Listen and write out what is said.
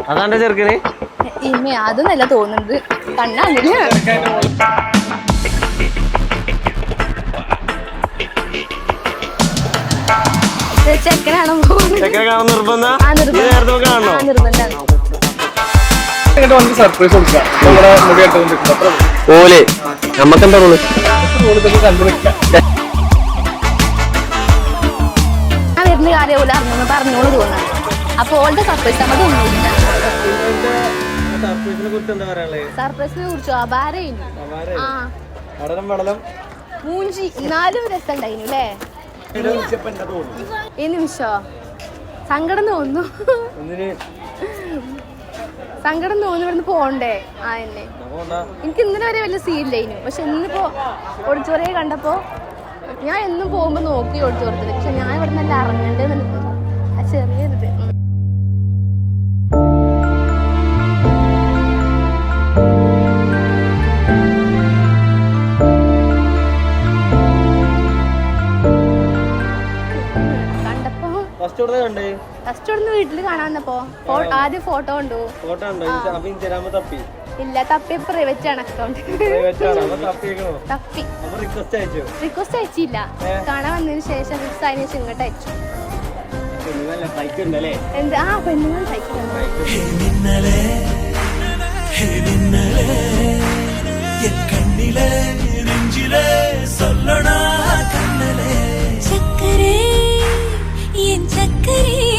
അതാണ്ട് ചെറുക്കന് ഇമ്മ അതൊന്നല്ല തോന്നുന്നത് കണ്ണാണില്ല ചെക്കനാണോ ഓലെ നമ്മക്കെന്താ വരുന്ന കാര്യം ഓല അറിഞ്ഞു പറഞ്ഞോളൂ തോന്നാണ് അപ്പൊ ഓളുടെ സർപ്രൈസ് നമ്മൾ ഒന്നുമില്ല സർപ്രൈസിനെ കുറിച്ചോ അപാരയില്ല മൂഞ്ചി എന്നാലും രസം ഉണ്ടായിരുന്നു അല്ലേ ഈ നിമിഷോ സങ്കടം തോന്നുന്നു സങ്കടം തോന്നുന്നു ഇവിടുന്ന് പോണ്ടേ ആ എന്നെ എനിക്ക് ഇന്നലെ വരെ വലിയ സീനില്ലായിരുന്നു പക്ഷെ ഇന്നിപ്പോ ഓഡിറ്റോറിയം കണ്ടപ്പോ ഞാൻ എന്നും പോകുമ്പോ നോക്കി ഓഡിറ്റോറിയത്തിൽ പക്ഷെ ഞാൻ ഇവിടെ നല്ല അറിഞ്ഞണ്ടേന്ന് ആ ചെറിയൊരിത് ഫസ്റ്റ് വീട്ടില് കാണാന്നപ്പോ ആദ്യം ഫോട്ടോ കണ്ടു ഇല്ല തപ്പി പ്രൈവറ്റ് ആണ് അക്കൗണ്ട് തപ്പി റിക്വസ്റ്റ് അയച്ചില്ല കാണാൻ വന്നതിന് ശേഷം അതിന് ശേഷം ഇങ്ങോട്ട് അയച്ചു എന്താ ആ പെണ്ണുങ്ങൾ ചക്കരേ